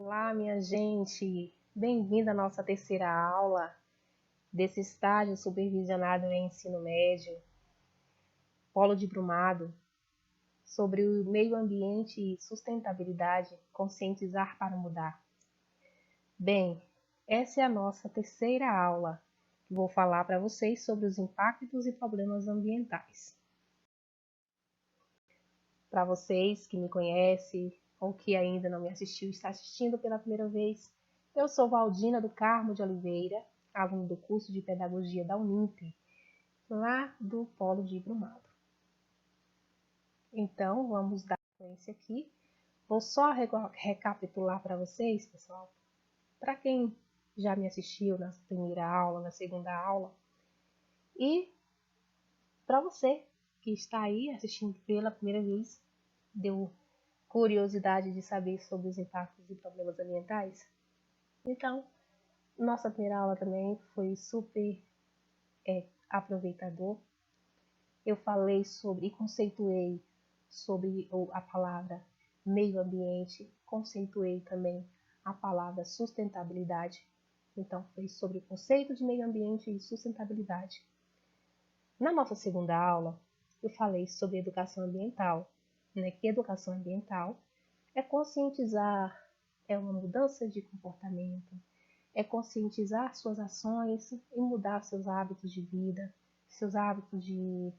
Olá, minha gente! Bem-vinda à nossa terceira aula desse estágio supervisionado em ensino médio, Polo de Brumado, sobre o meio ambiente e sustentabilidade, conscientizar para mudar. Bem, essa é a nossa terceira aula, que vou falar para vocês sobre os impactos e problemas ambientais. Para vocês que me conhecem ou que ainda não me assistiu e está assistindo pela primeira vez, eu sou Valdina do Carmo de Oliveira, aluna do curso de Pedagogia da Uninter, lá do Polo de Brumado. Então, vamos dar sequência aqui. Vou só recapitular para vocês, pessoal, para quem já me assistiu na primeira aula, na segunda aula, e para você que está aí assistindo pela primeira vez, deu curiosidade de saber sobre os impactos e problemas ambientais. Então, nossa primeira aula também foi super aproveitador. Eu falei sobre e conceituei sobre a palavra meio ambiente, conceituei também a palavra sustentabilidade. Então, foi sobre o conceito de meio ambiente e sustentabilidade. Na nossa segunda aula, eu falei sobre educação ambiental, que educação ambiental é conscientizar, é uma mudança de comportamento, é conscientizar suas ações e mudar seus hábitos de vida, seus hábitos de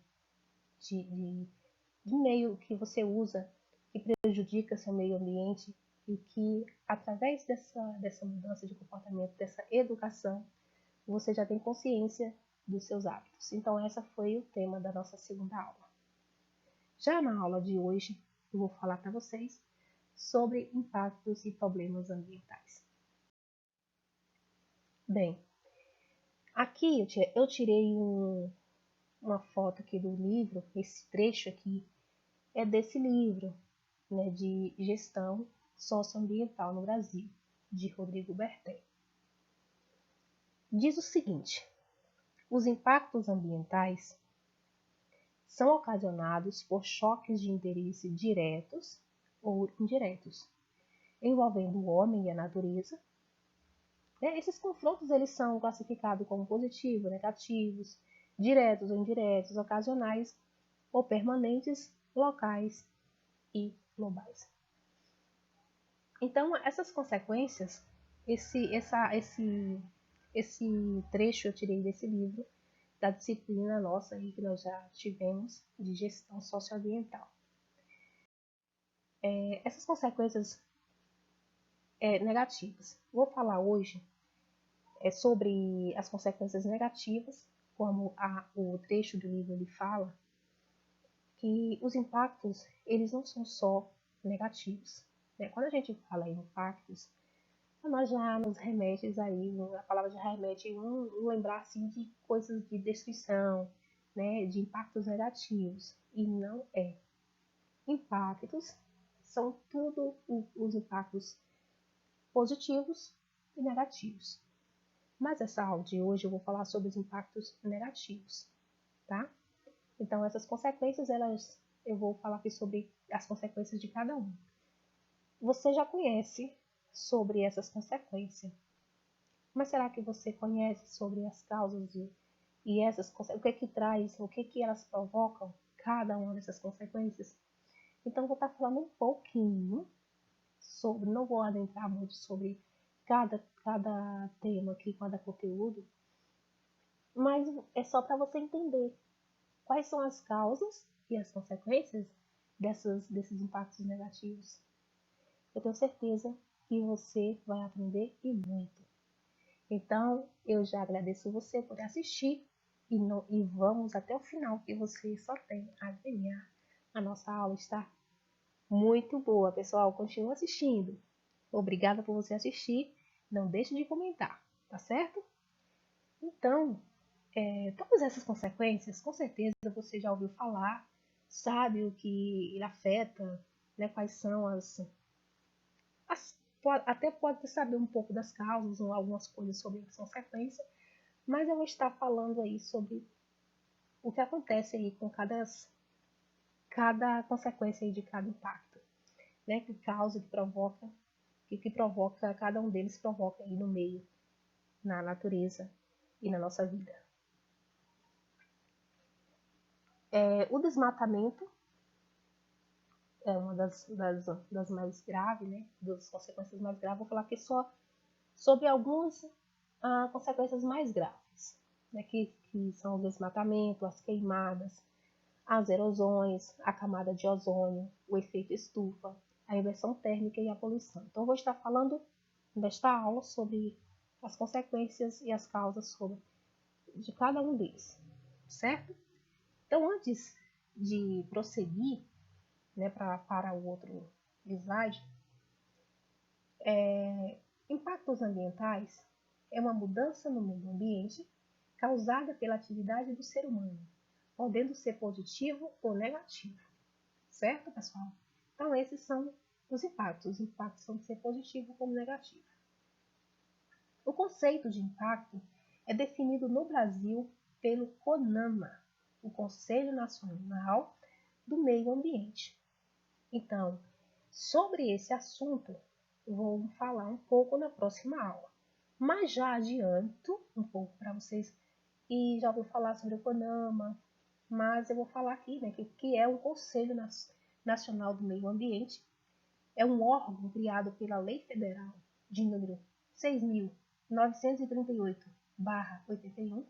meio que você usa, que prejudica seu meio ambiente e que, através dessa mudança de comportamento, dessa educação, você já tem consciência dos seus hábitos. Então, esse foi o tema da nossa segunda aula. Já na aula de hoje, eu vou falar para vocês sobre impactos e problemas ambientais. Bem, aqui eu tirei uma foto aqui do livro, esse trecho aqui é desse livro, de Gestão Socioambiental no Brasil, de Rodrigo Bertet. Diz o seguinte: os impactos ambientais são ocasionados por choques de interesse diretos ou indiretos, envolvendo o homem e a natureza. Esses confrontos eles são classificados como positivos, negativos, diretos ou indiretos, ocasionais ou permanentes, locais e globais. Então, essas consequências, esse trecho eu tirei desse livro, da disciplina nossa aí que nós já tivemos de gestão socioambiental. Essas consequências negativas. Vou falar hoje sobre as consequências negativas, como o trecho do livro ele fala, que os impactos eles não são só negativos. Quando a gente fala em impactos, nós já nos remete aí, a palavra já remete a lembrar assim, de coisas de destruição, de impactos negativos. E não é. Impactos são tudo os impactos positivos e negativos. Mas essa aula de hoje eu vou falar sobre os impactos negativos, tá? Então, essas consequências, eu vou falar aqui sobre as consequências de cada um. Você já conhece sobre essas consequências, mas será que você conhece sobre as causas e essas consequências? O que traz, o que elas provocam, cada uma dessas consequências? Então, eu vou estar falando um pouquinho sobre, não vou adentrar muito sobre cada tema aqui, cada conteúdo, mas é só para você entender quais são as causas e as consequências desses impactos negativos. Eu tenho certeza que você vai aprender e muito. Então, eu já agradeço você por assistir e vamos até o final, que você só tem a ganhar. A nossa aula está muito boa, pessoal. Continua assistindo. Obrigada por você assistir. Não deixe de comentar, tá certo? Então, todas essas consequências, com certeza você já ouviu falar, sabe o que ele afeta, quais são até pode saber um pouco das causas ou algumas coisas sobre as consequências, mas eu vou estar falando aí sobre o que acontece aí com cada consequência aí de cada impacto, que causa, que provoca que provoca, cada um deles provoca aí no meio, na natureza e na nossa vida. O desmatamento é uma das mais graves, né? Das consequências mais graves. Vou falar aqui só sobre algumas consequências mais graves, né? Que são o desmatamento, as queimadas, as erosões, a camada de ozônio, o efeito estufa, a inversão térmica e a poluição. Então, eu vou estar falando nesta aula sobre as consequências e as causas de cada um deles, certo? Então, antes de prosseguir, né, para o outro slide, impactos ambientais é uma mudança no meio ambiente causada pela atividade do ser humano, podendo ser positivo ou negativo, certo, pessoal? Então, esses são os impactos. Os impactos são de ser positivo como negativo. O conceito de impacto é definido no Brasil pelo CONAMA, o Conselho Nacional do Meio Ambiente. Então, sobre esse assunto, vou falar um pouco na próxima aula. Mas já adianto um pouco para vocês, e já vou falar sobre o CONAMA, mas eu vou falar aqui, né, que é o Conselho Nacional do Meio Ambiente. É um órgão criado pela Lei Federal de número 6.938/81.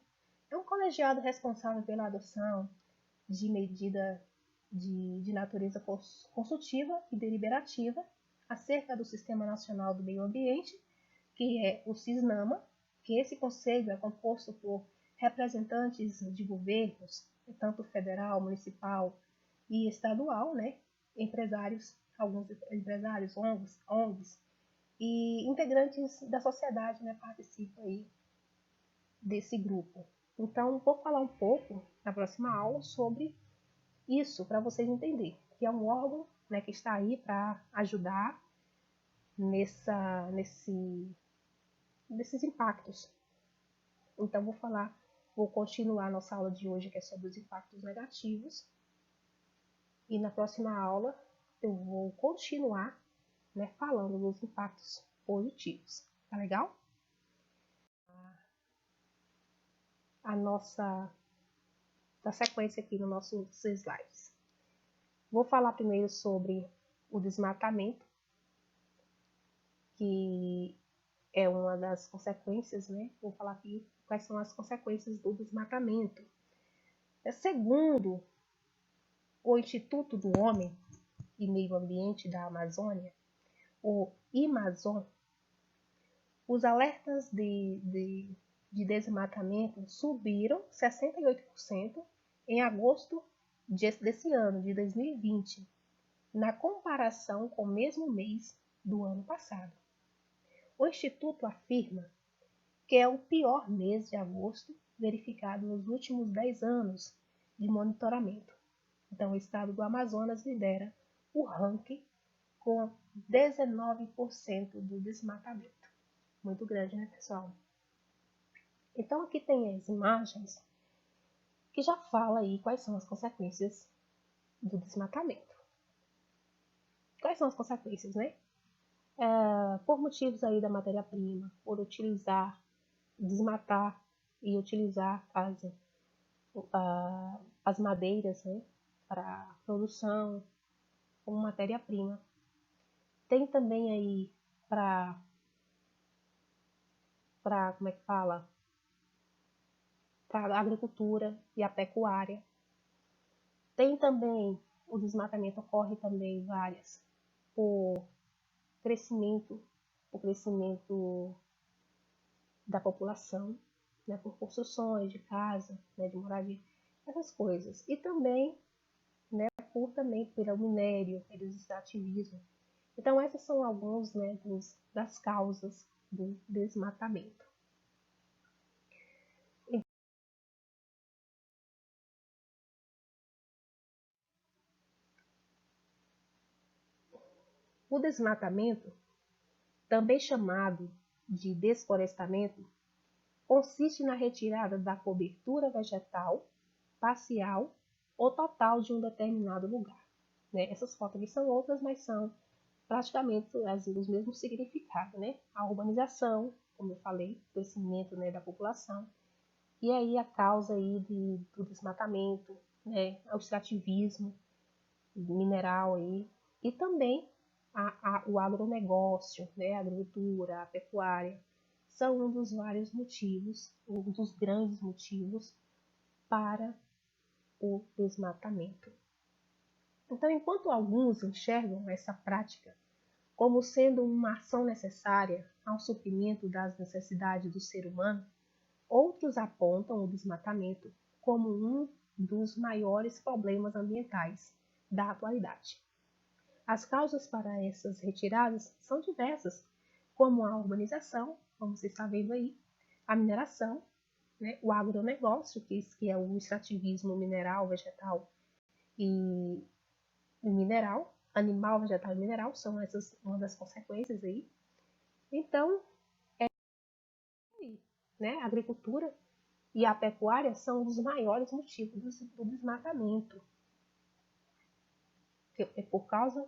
É um colegiado responsável pela adoção de medida de natureza consultiva e deliberativa acerca do Sistema Nacional do Meio Ambiente, que é o CISNAMA, que esse conselho é composto por representantes de governos, tanto federal, municipal e estadual, né? Alguns empresários, ONGs e integrantes da sociedade, né, participam aí desse grupo. Então, vou falar um pouco na próxima aula sobre isso, para vocês entenderem, que é um órgão, né, que está aí para ajudar nesses impactos. Então, vou continuar a nossa aula de hoje, que é sobre os impactos negativos. E na próxima aula, eu vou continuar, né, falando dos impactos positivos. Tá legal? Da sequência aqui no nossos slides. Vou falar primeiro sobre o desmatamento, que é uma das consequências, né? Vou falar aqui quais são as consequências do desmatamento. Segundo o Instituto do Homem e Meio Ambiente da Amazônia, o IMAZON, os alertas de desmatamento subiram 68% em agosto desse ano, de 2020, na comparação com o mesmo mês do ano passado. O Instituto afirma que é o pior mês de agosto verificado nos últimos 10 anos de monitoramento. Então, o estado do Amazonas lidera o ranking com 19% do desmatamento. Muito grande, né, pessoal? Então, aqui tem as imagens que já fala aí quais são as consequências do desmatamento. Quais são as consequências, né? Por motivos aí da matéria-prima, por desmatar e utilizar as madeiras, né, para produção como matéria-prima. Tem também aí para como é que fala? Para a agricultura e a pecuária. Tem também, o desmatamento ocorre também por crescimento da população, né, por construções de casa, né, de moradia, essas coisas. E também, né, pelo minério, pelo extrativismo. Então, essas são algumas, né, das causas do desmatamento. O desmatamento, também chamado de desflorestamento, consiste na retirada da cobertura vegetal, parcial ou total de um determinado lugar. Né? Essas fotos aqui são outras, mas são praticamente os mesmos significados, né? A urbanização, como eu falei, o crescimento, né, da população, e aí a causa aí do desmatamento, né, o extrativismo mineral aí, e também o agronegócio, né, a agricultura, a pecuária, são um dos vários motivos, um dos grandes motivos para o desmatamento. Então, enquanto alguns enxergam essa prática como sendo uma ação necessária ao suprimento das necessidades do ser humano, outros apontam o desmatamento como um dos maiores problemas ambientais da atualidade. As causas para essas retiradas são diversas, como a urbanização, como você está vendo aí, a mineração, né, o agronegócio, que é o extrativismo mineral, vegetal e mineral, animal, vegetal e mineral, são essas uma das consequências aí. Então, né, a agricultura e a pecuária são os maiores motivos do desmatamento. É por causa,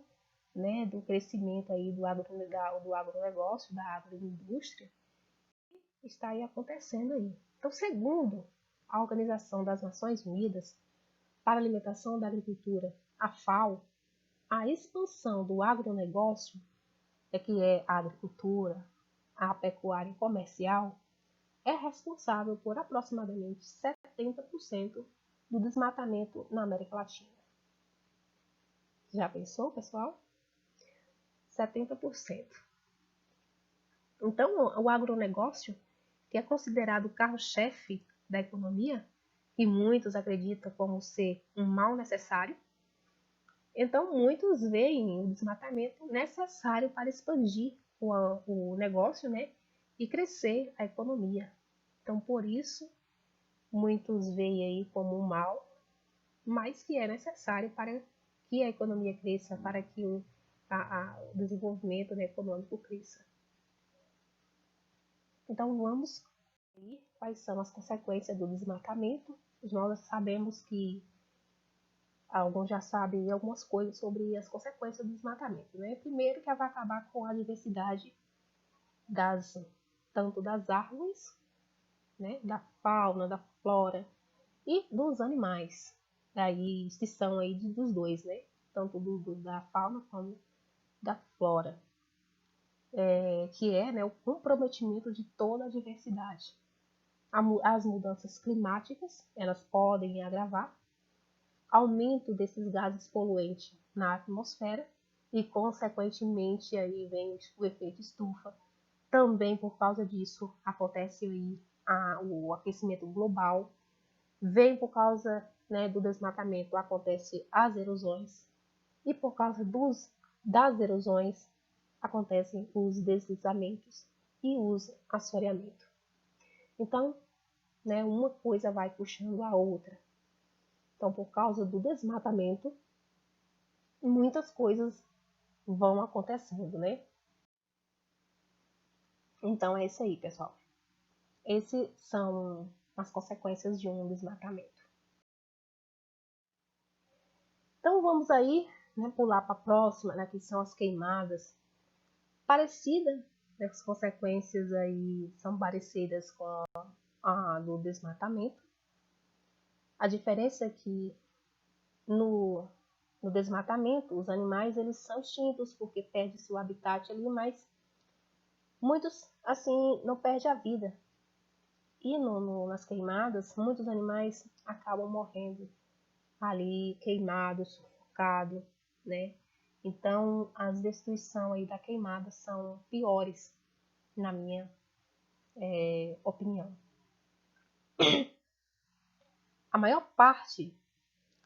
né, do crescimento aí do agronegócio, da agroindústria, está aí acontecendo aí. Então, segundo a Organização das Nações Unidas para a Alimentação da Agricultura, a FAO, a expansão do agronegócio, que é a agricultura, a pecuária comercial, é responsável por aproximadamente 70% do desmatamento na América Latina. Já pensou, pessoal? 70%. Então, o agronegócio, que é considerado o carro-chefe da economia, que muitos acreditam como ser um mal necessário, então muitos veem o desmatamento necessário para expandir o negócio, né, e crescer a economia. Então, por isso, muitos veem aí como um mal, mas que é necessário para que a economia cresça, para que o desenvolvimento, né, econômico cresça. Então, vamos ver quais são as consequências do desmatamento. Nós sabemos que alguns já sabem algumas coisas sobre as consequências do desmatamento, né? Primeiro, que vai acabar com a diversidade tanto das árvores, né, da fauna, da flora e dos animais. Daí, extinção aí dos dois, né? Tanto da fauna como da flora. Que é, né, o comprometimento de toda a diversidade. As mudanças climáticas, elas podem agravar aumento desses gases poluentes na atmosfera e, consequentemente, aí vem o efeito estufa. Também por causa disso acontece aí o aquecimento global. Vem por causa, né, do desmatamento, acontece as erosões. E por causa das erosões acontecem os deslizamentos e os assoreamentos. Então, né, uma coisa vai puxando a outra. Então, por causa do desmatamento, muitas coisas vão acontecendo, né? Então, é isso aí, pessoal. Essas são as consequências de um desmatamento. Então, vamos aí, né, pular para a próxima, né, que são as queimadas. Parecida, né, as consequências aí são parecidas com a do desmatamento. A diferença é que no desmatamento, os animais eles são extintos porque perde seu habitat ali, mas muitos assim não perdem a vida. E nas queimadas, muitos animais acabam morrendo ali, queimados, sufocados, né? Então, as destruições aí da queimada são piores, na minha opinião. A maior parte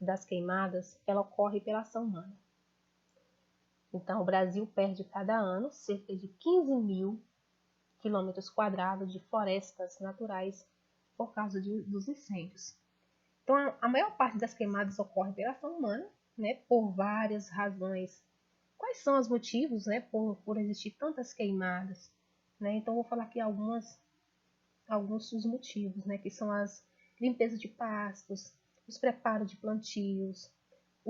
das queimadas, ela ocorre pela ação humana. Então, o Brasil perde cada ano cerca de 15 mil quilômetros quadrados de florestas naturais por causa dos incêndios. Então, a maior parte das queimadas ocorre pela ação humana, né, por várias razões. Quais são os motivos, né, por existir tantas queimadas? Né? Então, vou falar aqui alguns dos motivos, né, que são as limpezas de pastos, os preparos de plantios,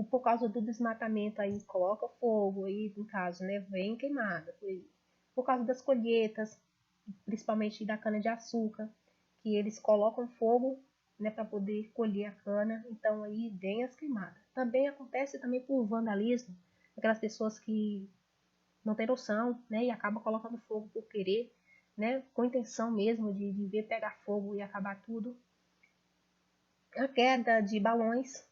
por causa do desmatamento aí coloca fogo, aí no caso, né, vem queimada. Por causa das colheitas, principalmente da cana-de-açúcar, que eles colocam fogo, né, para poder colher a cana, então aí vem as queimadas. Também acontece também por vandalismo, aquelas pessoas que não têm noção, né, e acabam colocando fogo por querer, né, com intenção mesmo de ver pegar fogo e acabar tudo. A queda de balões,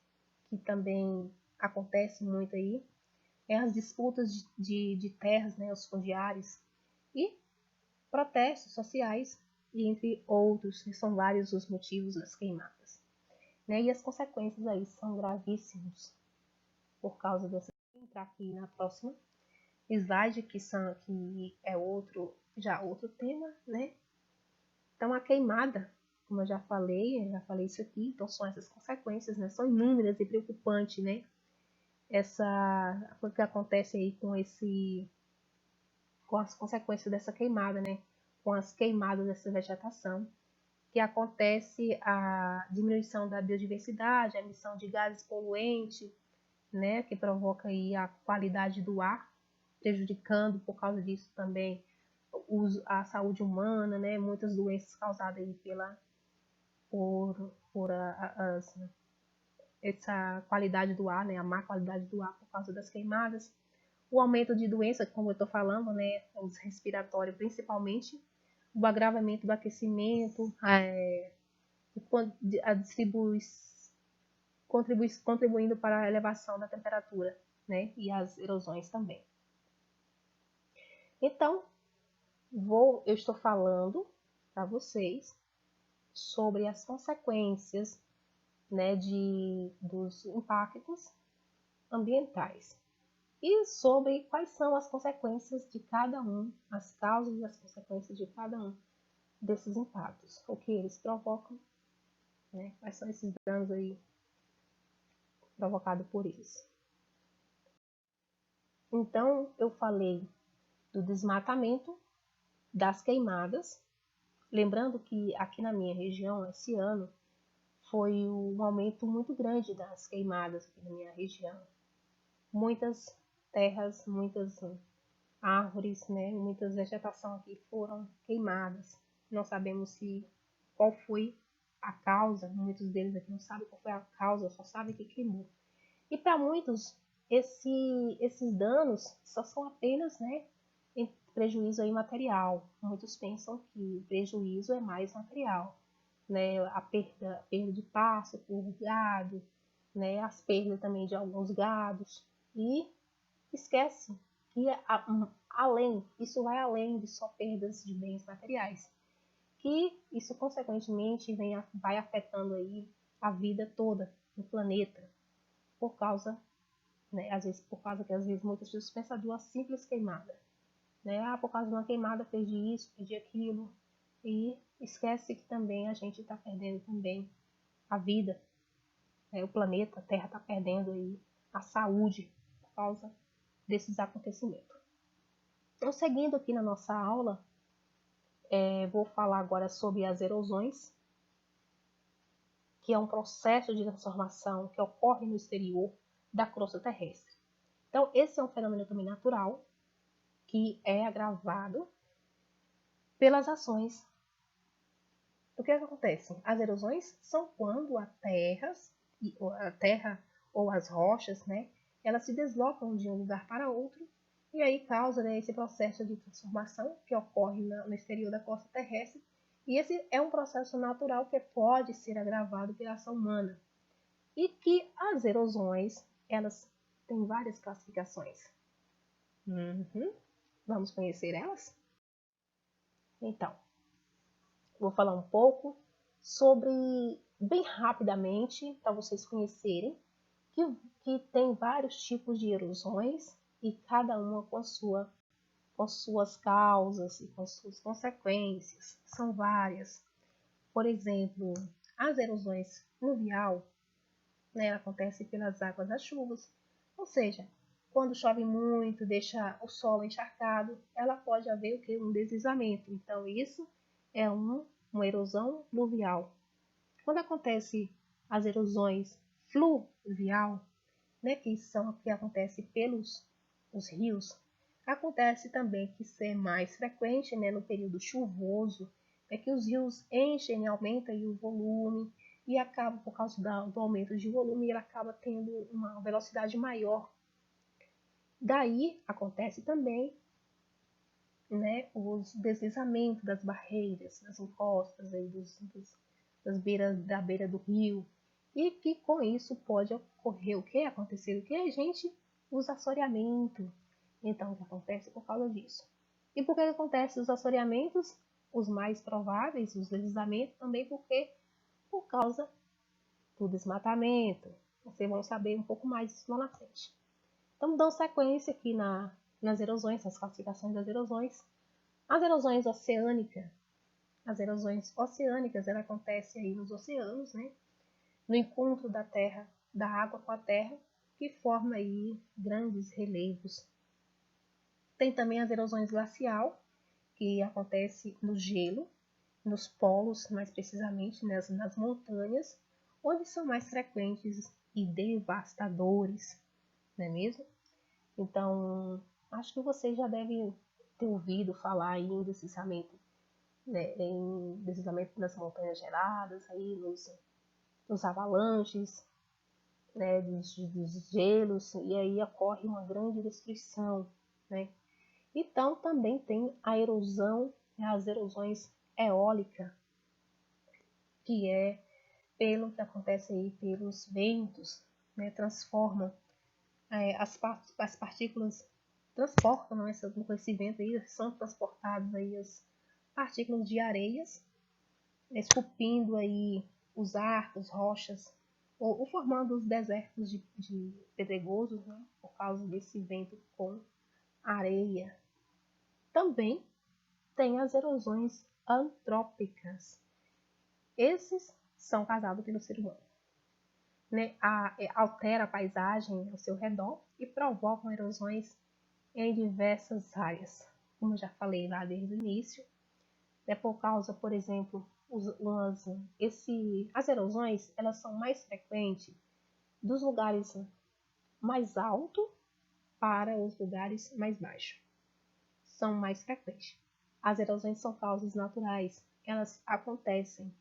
que também acontece muito aí, as disputas de terras, né, os fundiários, e protestos sociais, e entre outros, que são vários os motivos das queimadas. Né? E as consequências aí são gravíssimas por causa dessa. Vou entrar aqui na próxima slide, que é outro tema, né? Então a queimada, como eu já falei isso aqui, então são essas consequências, né? São inúmeras e preocupantes, né? O que acontece aí com as consequências dessa queimada, né? Com as queimadas dessa vegetação, que acontece a diminuição da biodiversidade, a emissão de gases poluentes, né? Que provoca aí a qualidade do ar, prejudicando por causa disso também a saúde humana, né? Muitas doenças causadas aí por essa qualidade do ar, né? A má qualidade do ar por causa das queimadas. O aumento de doenças, como eu estou falando, né? Os respiratórios principalmente, o agravamento do aquecimento, contribuindo para a elevação da temperatura, né? E as erosões também. Então, eu estou falando para vocês sobre as consequências, né, dos impactos ambientais e sobre quais são as consequências de cada um, as causas e as consequências de cada um desses impactos, o que eles provocam, né, quais são esses danos aí provocados por eles. Então, eu falei do desmatamento, das queimadas, lembrando que aqui na minha região, esse ano, foi um aumento muito grande das queimadas aqui na minha região. Muitas terras, muitas árvores, né, muitas vegetação aqui foram queimadas. Não sabemos qual foi a causa, muitos deles aqui não sabem qual foi a causa, só sabem que queimou. E para muitos, esses danos só são apenas, né, prejuízo aí material. Muitos pensam que o prejuízo é mais material, né, a perda de pasto por gado, né, as perdas também de alguns gados, e esquece que isso vai além de só perdas de bens materiais, que isso consequentemente vai afetando aí a vida toda no planeta, por causa, né, às vezes muitas pessoas pensam de uma simples queimada, né? Por causa de uma queimada perdi isso, perdi aquilo, e esquece que também a gente está perdendo também a vida, né? O planeta, a Terra está perdendo aí a saúde por causa desses acontecimentos. Então, seguindo aqui na nossa aula, vou falar agora sobre as erosões, que é um processo de transformação que ocorre no exterior da crosta terrestre. Então, esse é um fenômeno também natural, que é agravado pelas ações. O que acontece? As erosões são quando a terra ou as rochas, né, elas se deslocam de um lugar para outro, e aí causa, né, esse processo de transformação que ocorre no exterior da crosta terrestre. E esse é um processo natural que pode ser agravado pela ação humana. E que as erosões, elas têm várias classificações. Vamos conhecer elas? Então, vou falar um pouco sobre, bem rapidamente, para vocês conhecerem, que tem vários tipos de erosões e cada uma com suas causas e com suas consequências. São várias. Por exemplo, as erosões fluvial, né, acontecem pelas águas das chuvas, ou seja, quando chove muito, deixa o solo encharcado, ela pode haver um deslizamento. Então, isso é uma erosão fluvial. Quando acontece as erosões fluvial, né, que acontece pelos os rios, acontece também que ser mais frequente, né, no período chuvoso, é que os rios enchem, aumenta aí o volume e acaba, por causa do aumento de volume, ele acaba tendo uma velocidade maior. Daí acontece também, né, os deslizamentos das barreiras, das encostas aí das beiras, da beira do rio, e que com isso pode ocorrer o que? Acontecer o que? Gente, os assoreamentos. Então, o que acontece por causa disso? E por que acontece os assoreamentos? Os mais prováveis, os deslizamentos, também porque por causa do desmatamento. Vocês vão saber um pouco mais disso lá na frente. Então, dando sequência aqui nas erosões, nas classificações das erosões. As erosões oceânicas. As erosões oceânicas, ela acontece aí nos oceanos, né? No encontro da terra, da água com a terra, que forma aí grandes relevos. Tem também as erosões glacial, que acontece no gelo, nos polos, mais precisamente nas montanhas, onde são mais frequentes e devastadores, não é mesmo? Então, acho que vocês já devem ter ouvido falar em deslizamento, né, em deslizamento nas montanhas geladas, aí nos avalanches, né, dos gelos, e aí ocorre uma grande destruição, né? Então, também tem a erosão, as erosões eólicas, que é pelo que acontece aí pelos ventos, né, transformam as partículas, transportam, né, com esse vento aí, são transportadas aí as partículas de areias, esculpindo aí os arcos, rochas, ou formando os desertos de pedregosos, né, por causa desse vento com areia. Também tem as erosões antrópicas. Esses são causados pelo ser humano, né? Altera a paisagem ao seu redor e provocam erosões em diversas áreas. Como eu já falei lá desde o início, é por causa, por exemplo, as erosões, elas são mais frequentes dos lugares mais altos para os lugares mais baixos. São mais frequentes. As erosões são causas naturais, elas acontecem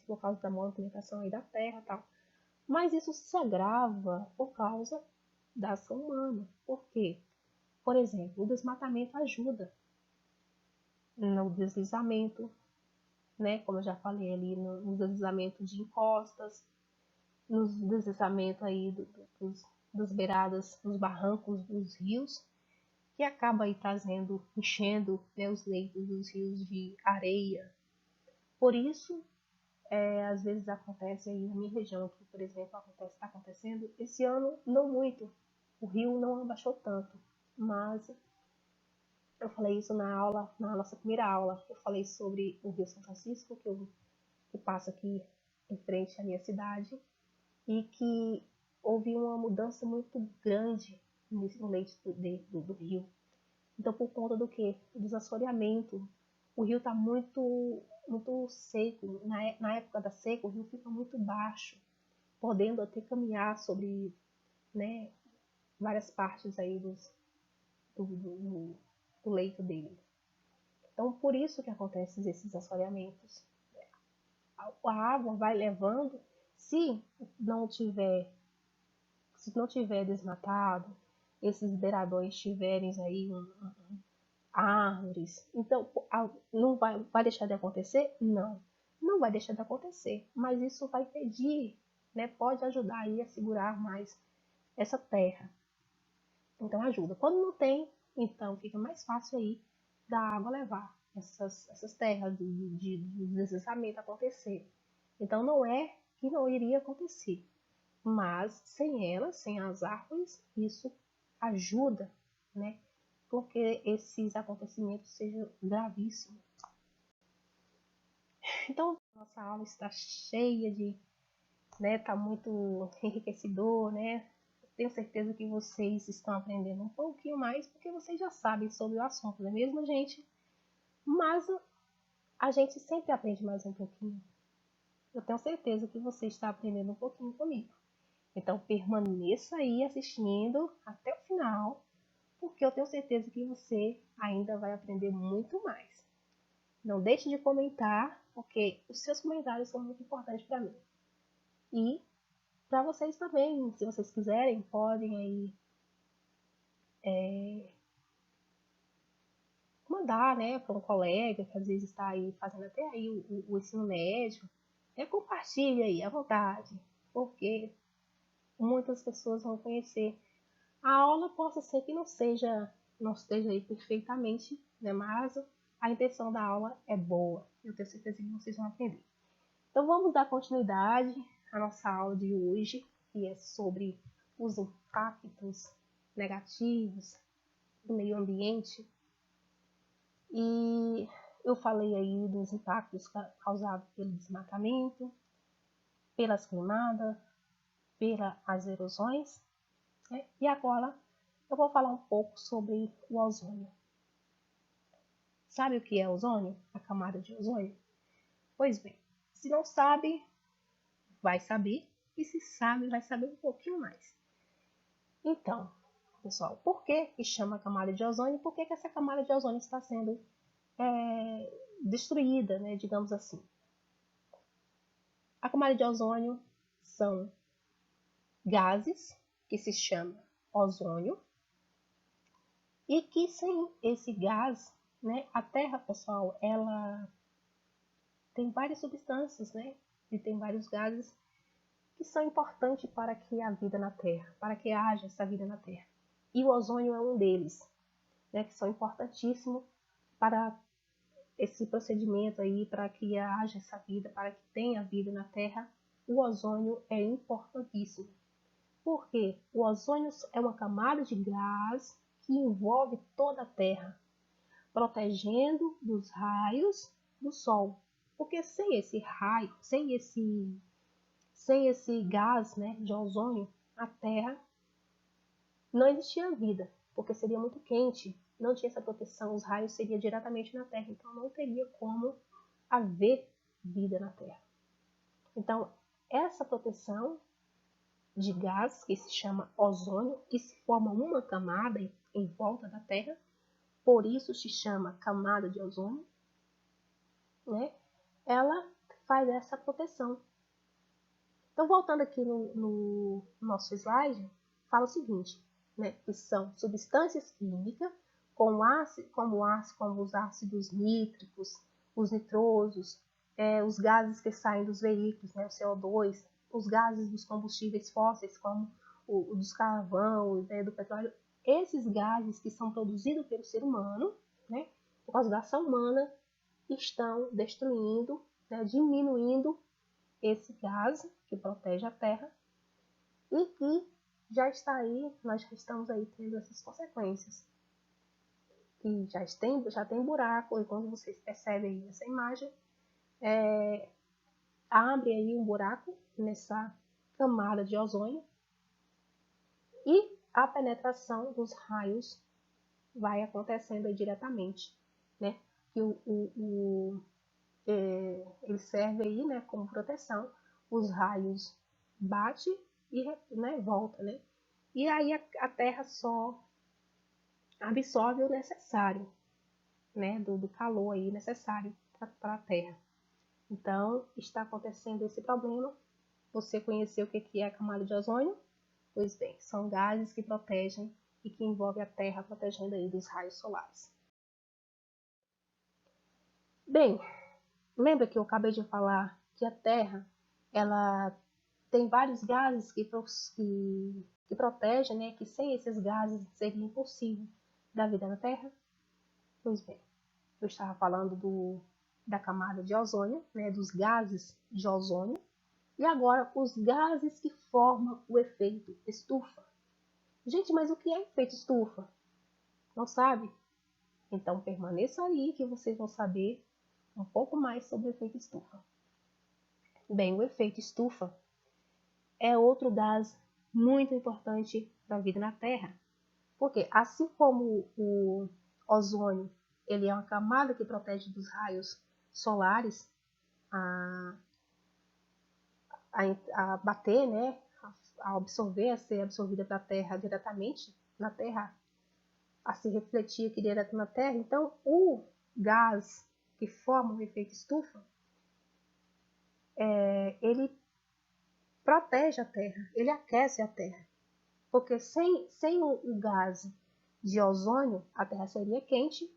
por causa da movimentação aí da terra e tal. Mas isso se agrava por causa da ação humana. Por quê? Por exemplo, o desmatamento ajuda no deslizamento, né? Como eu já falei ali, no deslizamento de encostas, nos deslizamentos aí dos beiradas, dos barrancos dos rios, que acaba aí enchendo, né, os leitos dos rios de areia. Por isso, às vezes acontece aí na minha região aqui, por exemplo, está acontecendo, esse ano não muito, o rio não abaixou tanto, mas eu falei isso na nossa primeira aula, eu falei sobre o Rio São Francisco, que passa aqui em frente à minha cidade, e que houve uma mudança muito grande no leito do rio. Então, por conta do quê? Do desassoreamento. O rio está muito seco. Na época da seca, o rio fica muito baixo, podendo até caminhar sobre, né, várias partes aí do leito dele. Então, por isso que acontecem esses assoreamentos. A água vai levando, se não tiver desmatado, esses beiradões tiverem aí árvores, então não vai deixar de acontecer? Não vai deixar de acontecer, mas isso vai pedir, né, pode ajudar aí a segurar mais essa terra. Então ajuda. Quando não tem, então fica mais fácil aí da água levar essas terras de deslizamento acontecer. Então não é que não iria acontecer, mas sem elas, sem as árvores, isso ajuda, né? Porque esses acontecimentos sejam gravíssimos. Então, nossa aula está cheia de, né, está muito enriquecedor, né? Tenho certeza que vocês estão aprendendo um pouquinho mais, porque vocês já sabem sobre o assunto, não é mesmo, gente? Mas a gente sempre aprende mais um pouquinho. Eu tenho certeza que você está aprendendo um pouquinho comigo. Então permaneça aí assistindo até o final, porque eu tenho certeza que você ainda vai aprender muito mais. Não deixe de comentar, porque os seus comentários são muito importantes para mim. E para vocês também, se vocês quiserem, podem aí mandar, né, para um colega que às vezes está aí fazendo até aí o ensino médio. Compartilhe aí à vontade, porque muitas pessoas vão conhecer. A aula possa ser que não esteja aí perfeitamente, né, mas a intenção da aula é boa. Eu tenho certeza que vocês vão aprender. Então vamos dar continuidade à nossa aula de hoje, que é sobre os impactos negativos do meio ambiente. E eu falei aí dos impactos causados pelo desmatamento, pelas queimadas, pelas erosões, né? E agora eu vou falar um pouco sobre o ozônio. Sabe o que é ozônio? A camada de ozônio? Pois bem, se não sabe, vai saber, e se sabe, vai saber um pouquinho mais. Então, pessoal, por que chama camada de ozônio? Por que essa camada de ozônio está sendo destruída, né, digamos assim? A camada de ozônio são gases que se chama ozônio e que sem esse gás, né, a Terra, pessoal, ela tem várias substâncias, né, e tem vários gases que são importantes para que a vida na Terra, para que haja essa vida na Terra. E o ozônio é um deles, né, que são importantíssimos para esse procedimento aí, para que haja essa vida, para que tenha vida na Terra. O ozônio é importantíssimo. Porque o ozônio é uma camada de gás que envolve toda a Terra, protegendo dos raios do Sol. Porque sem esse raio, sem esse gás, né, de ozônio, a Terra não existia vida, porque seria muito quente, não tinha essa proteção, os raios seriam diretamente na Terra, então não teria como haver vida na Terra. Então, essa proteção de gás, que se chama ozônio, que se forma uma camada em volta da Terra, por isso se chama camada de ozônio, né? Ela faz essa proteção. Então, voltando aqui no nosso slide, fala o seguinte, né? Que são substâncias químicas como os ácidos nítricos, os nitrosos, os gases que saem dos veículos, né? O CO2, os gases dos combustíveis fósseis, como o dos carvão, né? Do petróleo. Esses gases que são produzidos pelo ser humano, né? Por causa da ação humana, estão destruindo, né? Diminuindo esse gás que protege a Terra e que já está aí, nós já estamos aí tendo essas consequências. Que já tem buraco, e quando vocês percebem aí nessa imagem, abre aí um buraco nessa camada de ozônio e a penetração dos raios vai acontecendo aí diretamente, né? Que ele serve aí, né, como proteção, os raios bate e, né, volta, né? E aí a Terra só absorve o necessário, né, do calor aí necessário para a Terra. Então, está acontecendo esse problema. Você conheceu o que é a camada de ozônio? Pois bem, são gases que protegem e que envolvem a Terra, protegendo aí dos raios solares. Bem, lembra que eu acabei de falar que a Terra, ela tem vários gases que protegem, né? Que sem esses gases seria impossível da vida na Terra? Pois bem, eu estava falando da camada de ozônio, né? Dos gases de ozônio. E agora, os gases que formam o efeito estufa. Gente, mas o que é efeito estufa? Não sabe? Então permaneça aí que vocês vão saber um pouco mais sobre o efeito estufa. Bem, o efeito estufa é outro gás muito importante para a vida na Terra. Porque assim como o ozônio, ele é uma camada que protege dos raios solares a bater, né, a absorver, a ser absorvida para a Terra diretamente, na Terra, a se refletir aqui direto na Terra. Então, o gás que forma o efeito estufa, ele protege a Terra, ele aquece a Terra. Porque sem o gás de ozônio, a Terra seria quente,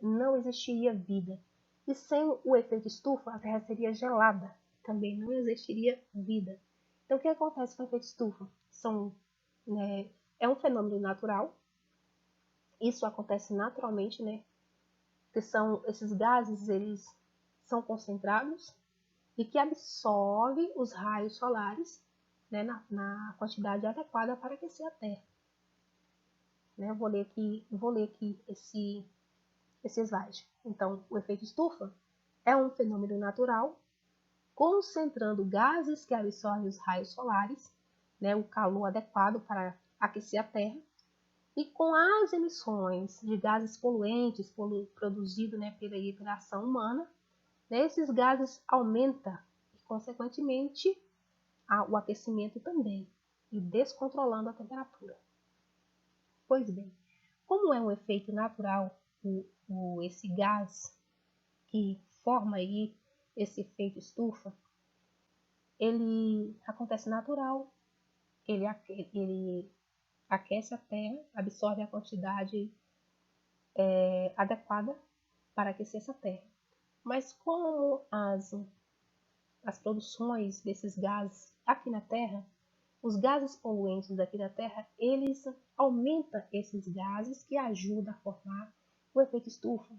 não existiria vida. E sem o efeito estufa, a Terra seria gelada, também não existiria vida. Então, o que acontece com o efeito estufa? É um fenômeno natural, isso acontece naturalmente, né? Que esses gases, eles são concentrados e que absorve os raios solares, né, na quantidade adequada para aquecer a Terra. Né, eu vou ler aqui esse slide. Então, o efeito estufa é um fenômeno natural concentrando gases que absorvem os raios solares, né, o calor adequado para aquecer a Terra, e com as emissões de gases poluentes produzidos, né, pela ação humana, né, esses gases aumentam e, consequentemente, o aquecimento também, e descontrolando a temperatura. Pois bem, como é um efeito natural esse gás que forma aí esse efeito estufa, ele acontece natural, ele aquece a Terra, absorve a quantidade adequada para aquecer essa Terra. Mas como as produções desses gases aqui na Terra, os gases poluentes daqui da Terra, eles aumentam esses gases que ajudam a formar o efeito estufa.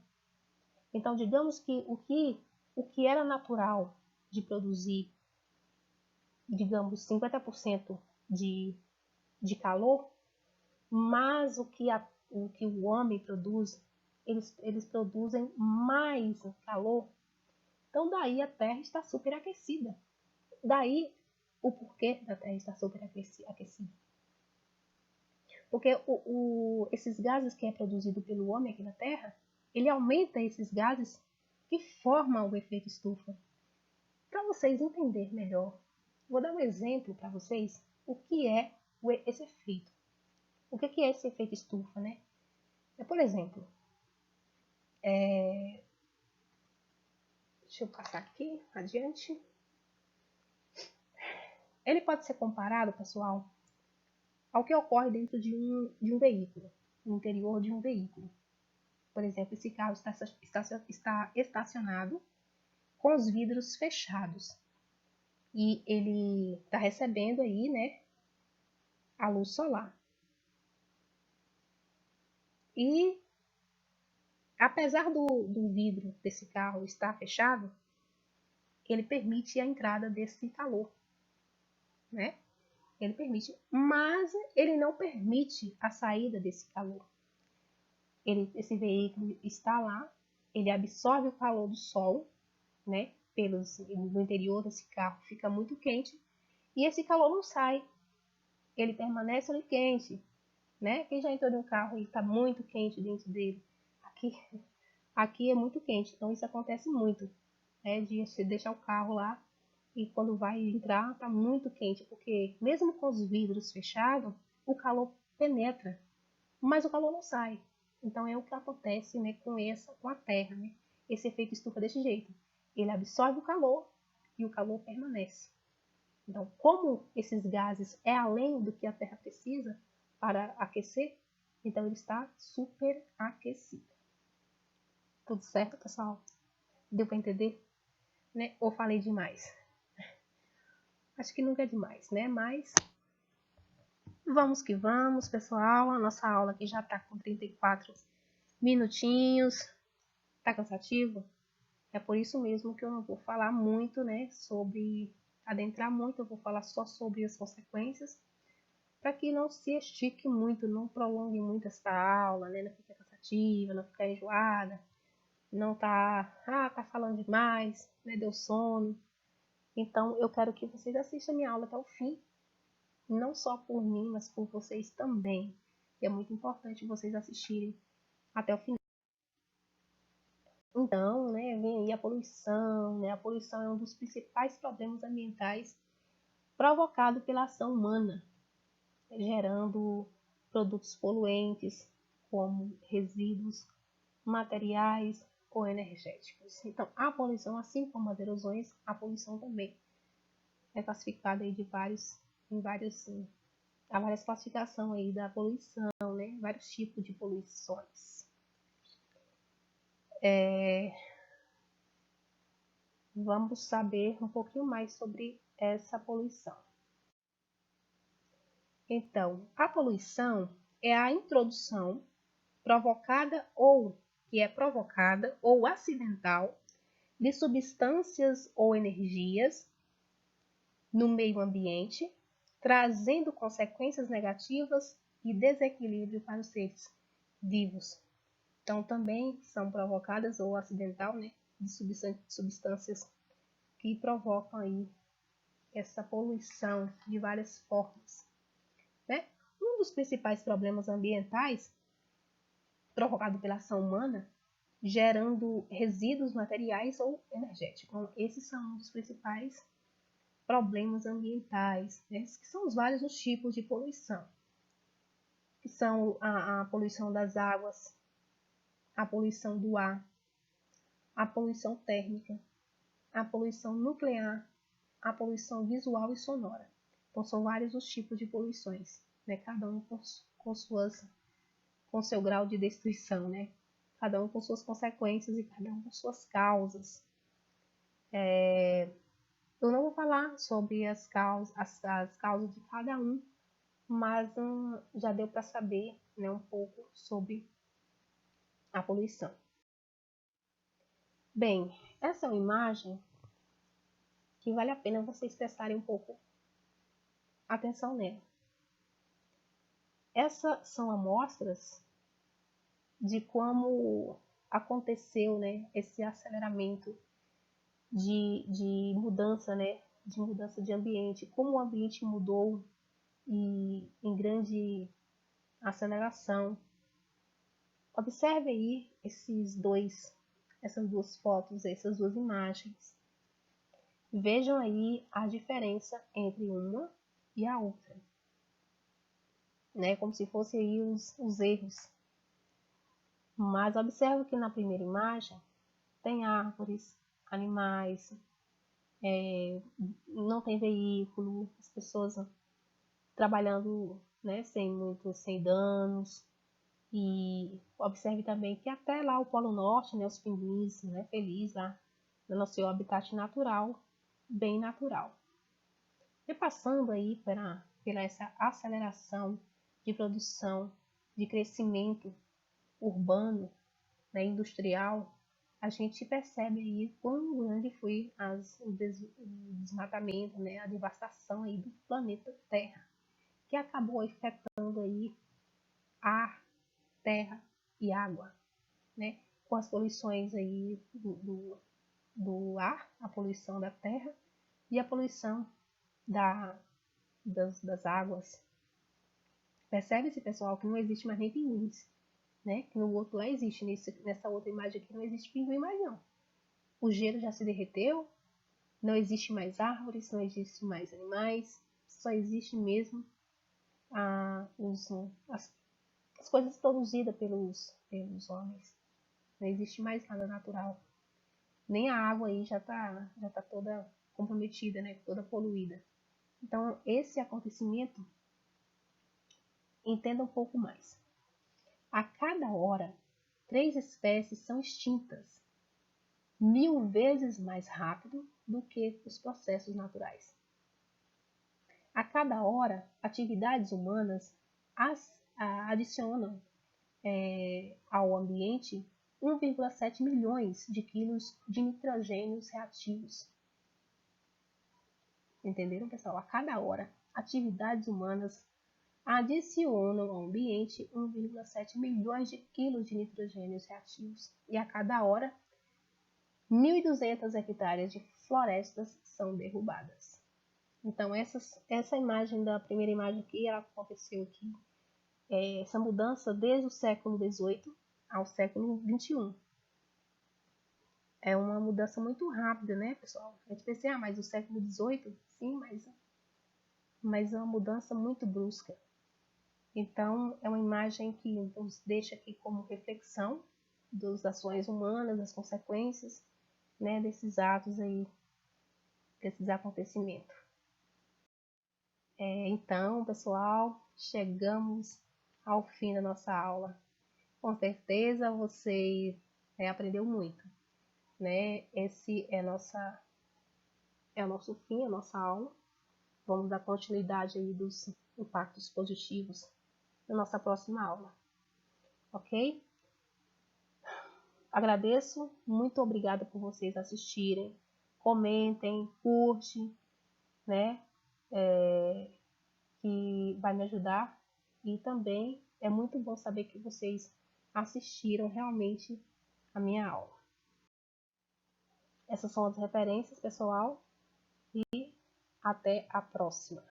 Então, digamos que o que era natural de produzir, digamos, 50% de calor, mas o que o homem produz, eles produzem mais calor. Então, daí a Terra está superaquecida. Daí o porquê da Terra estar superaquecida. Porque esses gases que é produzido pelo homem aqui na Terra, ele aumenta esses gases que formam o efeito estufa. Para vocês entenderem melhor, vou dar um exemplo para vocês o que é esse efeito. O que é esse efeito estufa, né? Por exemplo, deixa eu passar aqui, adiante. Ele pode ser comparado, pessoal, ao que ocorre dentro de um veículo, no interior de um veículo. Por exemplo, esse carro está estacionado com os vidros fechados e ele está recebendo aí, né, a luz solar. E apesar do vidro desse carro estar fechado, ele permite a entrada desse calor, né? Ele permite, mas ele não permite a saída desse calor. Esse veículo está lá, ele absorve o calor do sol, né? No interior desse carro fica muito quente e esse calor não sai, ele permanece ali quente, né? Quem já entrou em um carro e está muito quente dentro dele, aqui é muito quente, então isso acontece muito, né? De você deixar o carro lá e quando vai entrar está muito quente, porque mesmo com os vidros fechados, o calor penetra, mas o calor não sai. Então é o que acontece, né, com a Terra, né? Esse efeito estufa desse jeito. Ele absorve o calor e o calor permanece. Então, como esses gases é além do que a Terra precisa para aquecer, então ele está superaquecido. Tudo certo, pessoal? Deu para entender? Né? Ou falei demais? Acho que nunca é demais, né? Mas vamos que vamos, pessoal. A nossa aula aqui já está com 34 minutinhos. Tá cansativo? É por isso mesmo que eu não vou falar muito, né? Adentrar muito, eu vou falar só sobre as consequências, para que não se estique muito, não prolongue muito essa aula, né? Não fique cansativa, não fique enjoada, não tá falando demais, né? Deu sono. Então, eu quero que vocês assistam a minha aula até o fim, não só por mim, mas por vocês também. É muito importante vocês assistirem até o final. Então, né, vem aí a poluição, né? A poluição é um dos principais problemas ambientais provocado pela ação humana, gerando produtos poluentes, como resíduos materiais ou energéticos. Então, a poluição, assim como as erosões, a poluição também é classificada aí há várias classificações aí da poluição, né? Vários tipos de poluições. Vamos saber um pouquinho mais sobre essa poluição. Então, a poluição é a introdução provocada ou acidental de substâncias ou energias no meio ambiente, trazendo consequências negativas e desequilíbrio para os seres vivos. Então, também são provocadas ou acidental, né, de substâncias que provocam aí essa poluição de várias formas, né? Um dos principais problemas ambientais provocado pela ação humana, gerando resíduos materiais ou energéticos. Então, esses são um dos principais problemas ambientais, né? Que são os vários tipos de poluição, que são a poluição das águas, a poluição do ar, a poluição térmica, a poluição nuclear, a poluição visual e sonora. Então, são vários os tipos de poluições, né? Cada um com seu grau de destruição, né? Cada um com suas consequências e cada um com suas causas. Eu não vou falar sobre as causas de cada um, mas já deu para saber, né, um pouco sobre a poluição. Bem, essa é uma imagem que vale a pena vocês prestarem um pouco atenção nela. Essas são amostras de como aconteceu, né, esse aceleramento de mudança, né, de mudança de ambiente, como o ambiente mudou e em grande aceleração. Observe aí essas duas fotos, essas duas imagens. Vejam aí a diferença entre uma e a outra, né, como se fossem aí os erros. Mas observe que na primeira imagem tem árvores, animais, não tem veículo, as pessoas trabalhando, né, sem danos. E observe também que até lá o Polo Norte, né, os pinguins, né, felizes lá no seu habitat natural, bem natural. E passando aí pela essa aceleração de produção, de crescimento urbano, né, industrial, a gente percebe aí quão grande foi o desmatamento, né, a devastação aí do planeta Terra, que acabou afetando aí ar, terra e água, né, com as poluições aí do ar, a poluição da terra e a poluição das águas. Percebe-se, pessoal, que não existe mais nem pinguins, né? Que no outro lá existe, nessa outra imagem aqui não existe pinguim mais não. O gelo já se derreteu, não existe mais árvores, não existe mais animais, só existe mesmo as coisas produzidas pelos homens. Não existe mais nada natural. Nem a água aí já tá toda comprometida, né? Toda poluída. Então, esse acontecimento, entenda um pouco mais. A cada hora, 3 espécies são extintas 1000 vezes mais rápido do que os processos naturais. A cada hora, atividades humanas adicionam ao ambiente 1,7 milhões de quilos de nitrogênios reativos. Entenderam, pessoal? A cada hora, atividades humanas adicionam ao ambiente 1,7 milhões de quilos de nitrogênios reativos. E a cada hora, 1.200 hectares de florestas são derrubadas. Então, essa imagem da primeira imagem aqui, ela aconteceu aqui. Essa mudança desde o século XVIII ao século XXI. É uma mudança muito rápida, né, pessoal? A gente pensa, mas o século XVIII, sim, mas mas é uma mudança muito brusca. Então, é uma imagem que nos deixa aqui como reflexão das ações humanas, das consequências, né, desses atos aí, desses acontecimentos. Então, pessoal, chegamos ao fim da nossa aula. Com certeza você aprendeu muito, né? Esse é o nosso fim, a nossa aula. Vamos dar continuidade aí dos impactos positivos na nossa próxima aula, ok? Agradeço, muito obrigada por vocês assistirem. Comentem, curte, né? Que vai me ajudar. E também é muito bom saber que vocês assistiram realmente a minha aula. Essas são as referências, pessoal, e até a próxima.